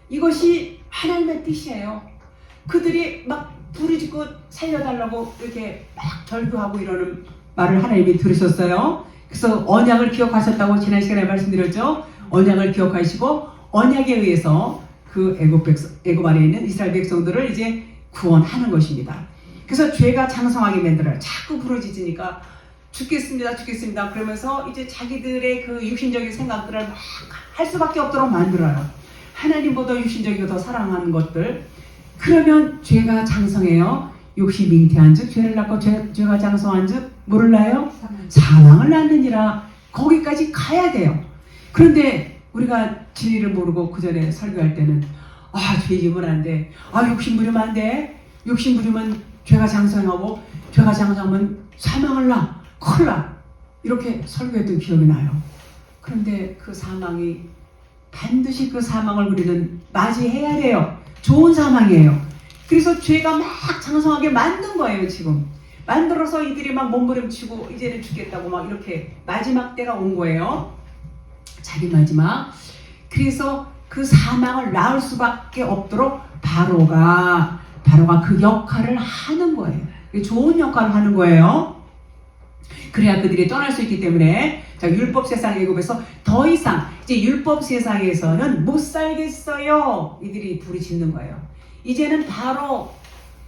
이것이 하나님의 뜻이에요. 그들이 막 부르짖고 살려달라고 이렇게 막 절규하고 이러는 말을 하나님이 들으셨어요. 그래서 언약을 기억하셨다고 지난 시간에 말씀드렸죠. 언약을 기억하시고 언약에 의해서 그 애굽 안에 있는 이스라엘 백성들을 이제 구원하는 것입니다. 그래서 죄가 장성하게 만들어요. 자꾸 부르짖으니까 죽겠습니다. 그러면서 이제 자기들의 그 육신적인 생각들을 막 할 수밖에 없도록 만들어요. 하나님보다 육신적이고 더 사랑하는 것들. 그러면 죄가 장성해요. 욕심이 잉태한 즉 죄를 낳고 죄가 장성한 즉 뭐를 낳아요? 사망을 낳느니라. 거기까지 가야 돼요. 그런데 우리가 진리를 모르고 그 전에 설교할 때는 죄 지으면 안 돼. 욕심 부리면 안 돼. 욕심 부리면 죄가 장성하고 죄가 장성하면 사망을 낳아. 큰일 나. 이렇게 설교했던 기억이 나요. 그런데 그 사망이 반드시 그 사망을 우리는 맞이해야 돼요. 좋은 사망이에요. 그래서 죄가 막 장성하게 만든 거예요. 지금 만들어서 이들이 막 몸부림치고 이제는 죽겠다고 막 이렇게 마지막 때가 온 거예요. 자기 마지막. 그래서 그 사망을 낳을 수밖에 없도록 바로가 그 역할을 하는 거예요. 좋은 역할을 하는 거예요. 그래야 그들이 떠날 수 있기 때문에 자, 율법 세상 애굽에서 더 이상 이제 율법 세상에서는 못 살겠어요. 이들이 부르짖는 거예요. 이제는 바로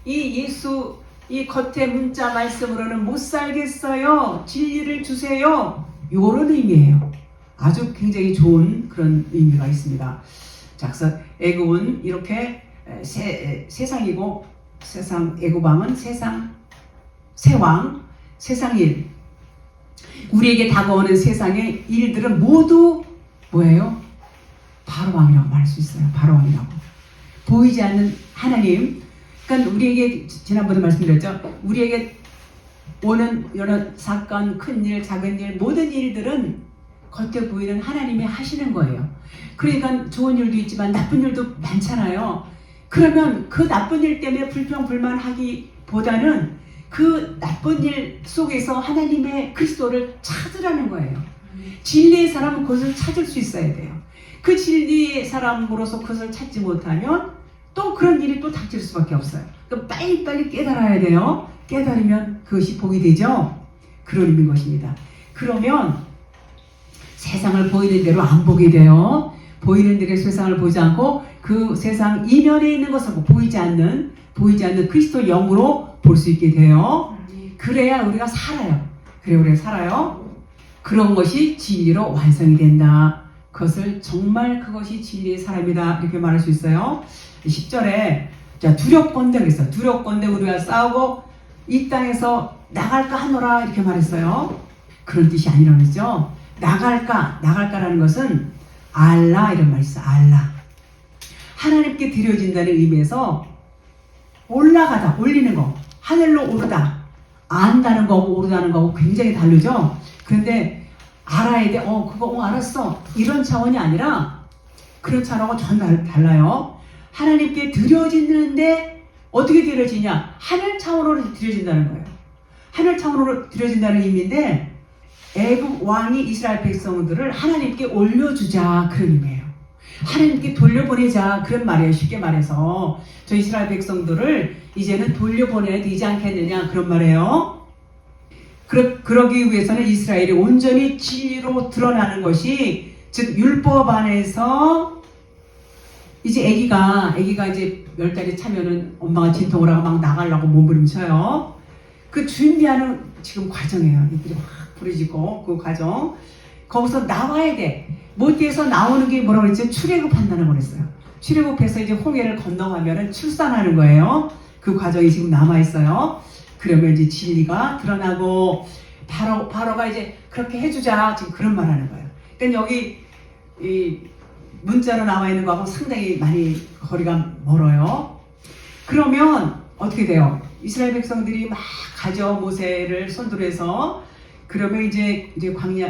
이 예수 이 겉의 문자 말씀으로는 못 살겠어요. 진리를 주세요. 요런 의미예요. 아주 굉장히 좋은 그런 의미가 있습니다. 자, 그래서 애굽은 이렇게 세상이고 세상 애굽 왕은 세상 세왕 세상 일 우리에게 다가오는 세상의 일들은 모두 뭐예요? 바로 왕이라고 말할 수 있어요. 바로 왕이라고. 보이지 않는 하나님. 그러니까 우리에게 지난번에 말씀드렸죠. 우리에게 오는 여러 사건, 큰 일, 작은 일, 모든 일들은 겉에 보이는 하나님이 하시는 거예요. 그러니까 좋은 일도 있지만 나쁜 일도 많잖아요. 그러면 그 나쁜 일 때문에 불평불만하기보다는 그 나쁜 일 속에서 하나님의 그리스도를 찾으라는 거예요. 진리의 사람은 그것을 찾을 수 있어야 돼요. 그 진리의 사람으로서 그것을 찾지 못하면 또 그런 일이 또 닥칠 수밖에 없어요. 그럼 빨리빨리 깨달아야 돼요. 깨달으면 그것이 복이 되죠. 그런 의미인 것입니다. 그러면 세상을 보이는 대로 안 보게 돼요. 보이는 대로 세상을 보지 않고 그 세상 이면에 있는 것을 보이지 않는 그리스도 영으로 볼 수 있게 돼요. 그래야 우리가 살아요. 그런 것이 진리로 완성이 된다. 그것이 진리의 사람이다. 이렇게 말할 수 있어요. 10절에 자, 두렵건대 그랬어요. 두렵건대 우리가 싸우고 이 땅에서 나갈까 하노라 이렇게 말했어요. 그런 뜻이 아니라는 거죠. 나갈까라는 것은 알라 이런 말이 있어요. 알라. 하나님께 드려진다는 의미에서 올라가다, 올리는 거. 하늘로 오르다. 안다는 거하고 오르다는 거하고 굉장히 다르죠. 그런데 알아야 돼. 그거 알았어. 이런 차원이 아니라 그런 차원하고 전혀 달라요. 하나님께 드려지는데 어떻게 드려지냐? 하늘 차원으로 드려진다는 거예요. 하늘 차원으로 드려진다는 의미인데 애굽 왕이 이스라엘 백성들을 하나님께 올려주자 그런 의미예요. 하나님께 돌려보내자 그런 말이에요. 쉽게 말해서 저 이스라엘 백성들을 이제는 돌려보내야 되지 않겠느냐 그런 말이에요. 그러기 위해서는 이스라엘이 온전히 진리로 드러나는 것이 즉 율법 안에서 이제 아기가 이제 10달이 차면은 엄마가 진통을 하고 막 나가려고 몸부림쳐요. 그 준비하는 지금 과정이에요. 이들이 확 부르짖고 그 과정. 거기서 나와야 돼. 못해서 나오는 게 뭐라고 그랬지? 출애굽한다는 거랬어요. 출애굽해서 이제 홍해를 건너가면은 출산하는 거예요. 그 과정이 지금 남아있어요. 그러면 이제 진리가 드러나고 바로가 이제 그렇게 해주자 지금 그런 말 하는 거예요. 그러니까 여기 이 문자로 나와 있는 거하고 상당히 많이 거리가 멀어요. 그러면 어떻게 돼요? 이스라엘 백성들이 막 가져 모세를 손들어 해서 그러면 이제 광야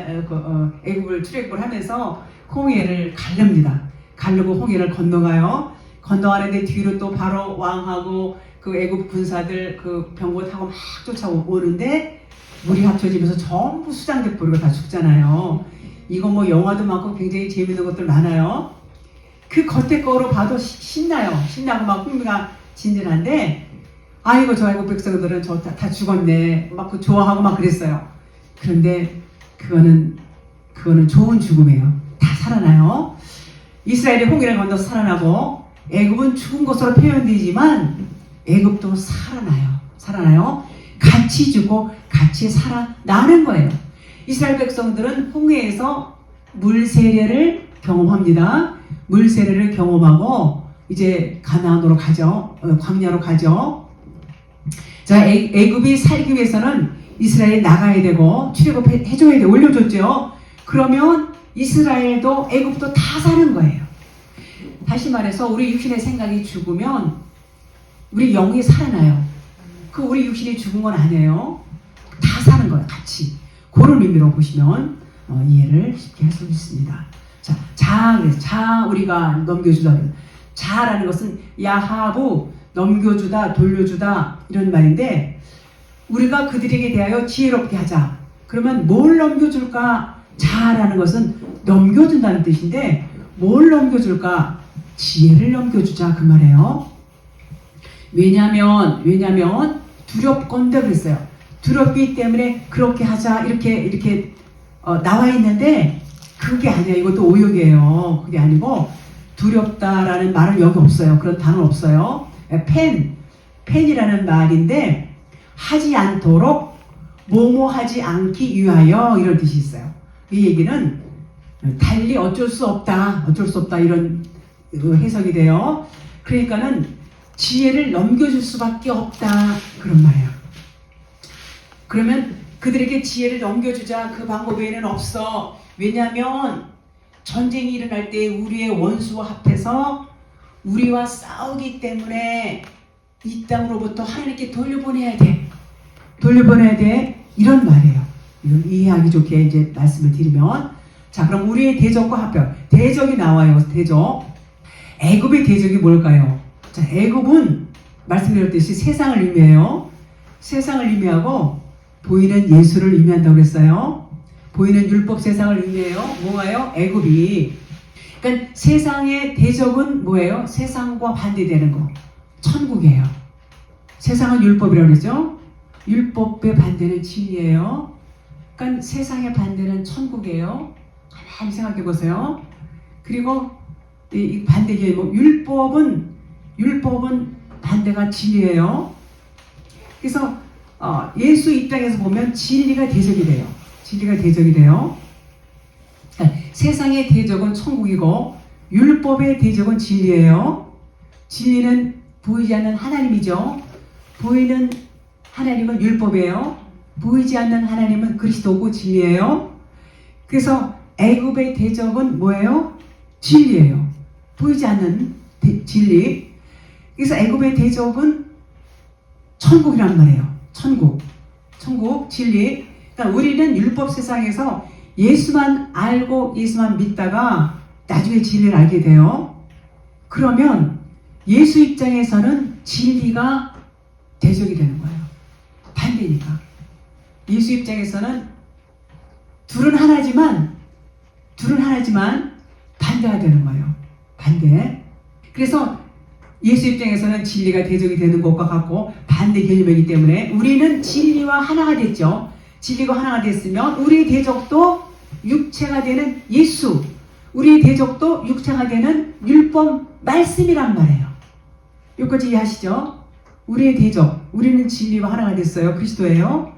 애굽을 출애굽을 하면서 홍해를 가릅니다. 가르고 홍해를 건너가요. 건너가는데 뒤로 또 바로 왕하고 그 애굽 군사들 그 병거 타고 막 쫓아오는데 물이 합쳐지면서 전부 수장들 버리고 다 죽잖아요. 이거 뭐 영화도 많고 굉장히 재밌는 것들 많아요. 그 겉에 거로 봐도 신나요. 신나고 막 흥미가 진진한데 아이고 저 애굽 백성들은 저 다 죽었네. 막 그 좋아하고 막 그랬어요. 그런데 그거는 좋은 죽음이에요. 다 살아나요. 이스라엘이 홍해를 건너서 살아나고 애굽은 죽은 것으로 표현되지만 애굽도 살아나요. 같이 죽고 같이 살아나는 거예요. 이스라엘 백성들은 홍해에서 물세례를 경험합니다. 물세례를 경험하고 이제 가나안으로 가죠. 광야로 가죠. 자, 애굽이 살기 위해서는 이스라엘이 나가야 되고 출애굽해줘야 돼. 올려줬죠. 그러면 이스라엘도 애굽도 다 사는 거예요. 다시 말해서 우리 육신의 생각이 죽으면 우리 영이 살아나요. 그 우리 육신이 죽은 건 아니에요. 다 사는 거예요. 같이. 그런 의미로 보시면 이해를 쉽게 할 수 있습니다. 자 우리가 넘겨주다. 자라는 것은 야하부 넘겨주다, 돌려주다 이런 말인데 우리가 그들에게 대하여 지혜롭게 하자. 그러면 뭘 넘겨줄까? 자라는 것은 넘겨준다는 뜻인데 뭘 넘겨줄까? 지혜를 넘겨주자 그 말이에요. 왜냐면 두렵건대 그랬어요. 두렵기 때문에 그렇게 하자 이렇게 나와 있는데 그게 아니야. 이것도 오역이에요. 그게 아니고 두렵다라는 말은 여기 없어요. 그런 단어는 없어요. 펜이라는 말인데 하지 않도록 뭐뭐하지 않기 위하여 이런 뜻이 있어요. 이 얘기는 달리 어쩔 수 없다 이런 해석이 돼요. 그러니까는 지혜를 넘겨줄 수밖에 없다 그런 말이에요. 그러면 그들에게 지혜를 넘겨주자 그 방법 외에는 없어. 왜냐하면 전쟁이 일어날 때 우리의 원수와 합해서 우리와 싸우기 때문에 이 땅으로부터 하나님께 돌려보내야 돼 이런 말이에요. 이건 이해하기 좋게 이제 말씀을 드리면, 자 그럼 우리의 대적과 합병, 대적이 나와요. 대적. 애굽의 대적이 뭘까요? 자, 애굽은 말씀드렸듯이 세상을 의미해요. 세상을 의미하고 보이는 예수를 의미한다고 그랬어요. 보이는 율법 세상을 의미해요. 뭐가요? 애굽이. 그러니까 세상의 대적은 뭐예요? 세상과 반대되는 거. 천국이에요. 세상은 율법이라고 그러죠. 율법의 반대는 진리예요. 그러니까 세상의 반대는 천국이에요. 가만히 생각해 보세요. 그리고 이 반대기 뭐 율법은 반대가 진리예요. 그래서 예수 입장에서 보면 진리가 대적이 돼요. 그러니까 세상의 대적은 천국이고 율법의 대적은 진리예요. 진리는 보이지 않는 하나님이죠. 보이는 하나님은 율법이에요. 보이지 않는 하나님은 그리스도고 진리예요. 그래서 애굽의 대적은 뭐예요? 진리예요. 보이지 않는 진리. 그래서 애굽의 대적은 천국이란 말이에요. 천국, 진리. 그러니까 우리는 율법 세상에서 예수만 알고 예수만 믿다가 나중에 진리를 알게 돼요. 그러면 예수 입장에서는 진리가 대적이 되는 거예요. 반대니까. 예수 입장에서는 둘은 하나지만 반대가 되는 거예요. 반대. 그래서 예수 입장에서는 진리가 대적이 되는 것과 같고 반대 개념이기 때문에 우리는 진리와 하나가 됐죠. 진리가 하나가 됐으면 우리의 대적도 육체가 되는 예수, 우리의 대적도 육체가 되는 율법 말씀이란 말이에요. 여기까지 이해하시죠? 우리의 대적, 우리는 진리와 하나가 됐어요. 그리스도예요.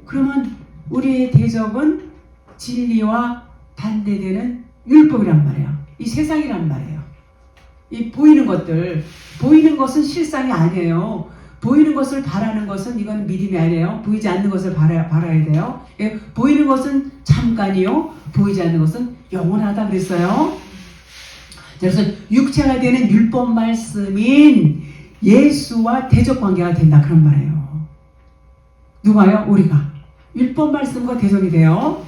그러면 우리의 대적은 진리와 반대되는 율법이란 말이에요. 이 세상이란 말이에요. 이 보이는 것은 실상이 아니에요. 보이는 것을 바라는 것은 이건 믿음이 아니에요. 보이지 않는 것을 바라야 돼요. 보이는 것은 잠깐이요. 보이지 않는 것은 영원하다 그랬어요. 그래서 육체가 되는 율법 말씀인 예수와 대적 관계가 된다 그런 말이에요. 누가요? 우리가. 율법 말씀과 대적이 돼요.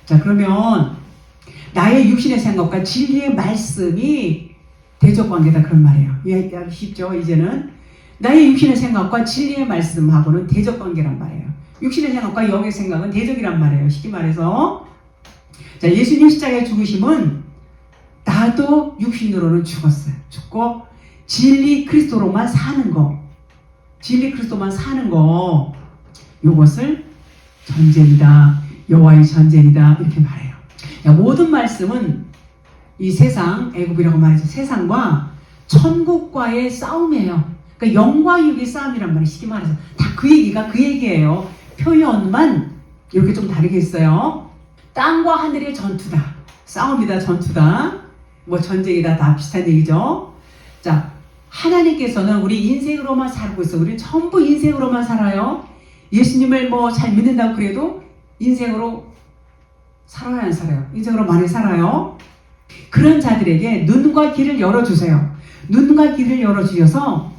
자 그러면 나의 육신의 생각과 진리의 말씀이 대적 관계다 그런 말이에요. 이해하기 쉽죠? 이제는 나의 육신의 생각과 진리의 말씀하고는 대적 관계란 말이에요. 육신의 생각과 영의 생각은 대적이란 말이에요. 쉽게 말해서 자 예수님 십자가에 죽으심은 나도 육신으로는 죽었어요. 죽고 진리 그리스도로만 사는 거, 요것을 전쟁이다, 여호와의 전쟁이다 이렇게 말해요. 모든 말씀은 이 세상, 애굽이라고 말해서 세상과 천국과의 싸움이에요. 그러니까 영과 육의 싸움이란 말이에요. 쉽게 말해서 다 그 얘기예요. 표현만 이렇게 좀 다르게 했어요. 땅과 하늘의 전투다. 싸움이다, 전투다. 뭐 전쟁이다, 다 비슷한 얘기죠. 자, 하나님께서는 우리 인생으로만 살고 있어. 우리 전부 인생으로만 살아요. 예수님을 뭐 잘 믿는다고 그래도 인생으로 살아요, 안 살아요? 인생으로 많이 살아요. 그런 자들에게 눈과 귀를 열어주세요. 눈과 귀를 열어주셔서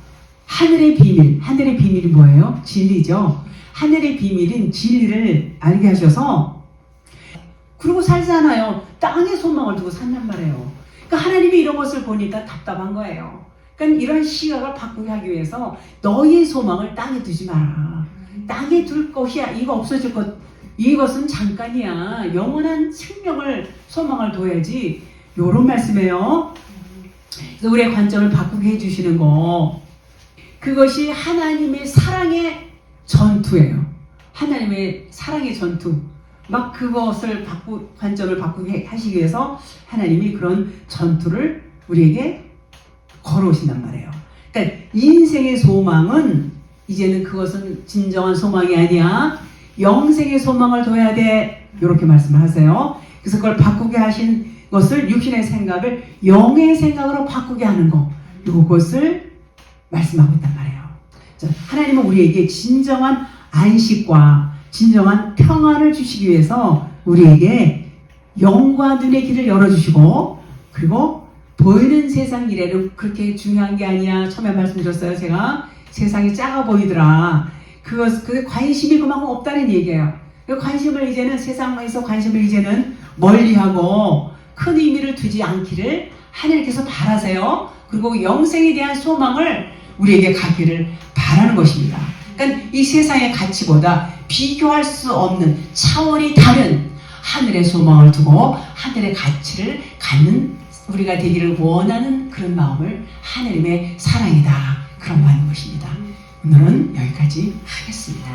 하늘의 비밀이 뭐예요? 진리죠. 하늘의 비밀인 진리를 알게 하셔서 그러고 살잖아요. 땅에 소망을 두고 산단 말이에요. 그러니까 하나님이 이런 것을 보니까 답답한 거예요. 그러니까 이런 시각을 바꾸게 하기 위해서 너희의 소망을 땅에 두지 마라. 땅에 둘 것이야. 이거 없어질 것. 이것은 잠깐이야. 영원한 생명을 소망을 둬야지. 요런 말씀이에요. 그래서 우리의 관점을 바꾸게 해주시는 거, 그것이 하나님의 사랑의 전투예요. 하나님의 사랑의 전투. 막 그것을 관점을 바꾸게 하시기 위해서 하나님이 그런 전투를 우리에게 걸어오신단 말이에요. 그러니까 인생의 소망은 이제는 그것은 진정한 소망이 아니야. 영생의 소망을 둬야 돼. 이렇게 말씀을 하세요. 그래서 그걸 바꾸게 하신 것을 육신의 생각을 영의 생각으로 바꾸게 하는 거. 이것을 말씀하고 있단 말이에요. 자, 하나님은 우리에게 진정한 안식과 진정한 평안을 주시기 위해서 우리에게 영과 눈의 길을 열어주시고, 그리고 보이는 세상 미래는 그렇게 중요한 게 아니야. 처음에 말씀드렸어요. 제가 세상이 작아 보이더라. 그게 관심이 그만큼 없다는 얘기예요. 그 관심을 이제는 세상에서 관심을 이제는 멀리하고 큰 의미를 두지 않기를 하나님께서 바라세요. 그리고 영생에 대한 소망을 우리에게 갖기를 바라는 것입니다. 그러니까 이 세상의 가치보다 비교할 수 없는 차원이 다른 하늘의 소망을 두고 하늘의 가치를 갖는 우리가 되기를 원하는 그런 마음을 하나님의 사랑이다. 그런 말인 것입니다. 오늘은 여기까지 하겠습니다.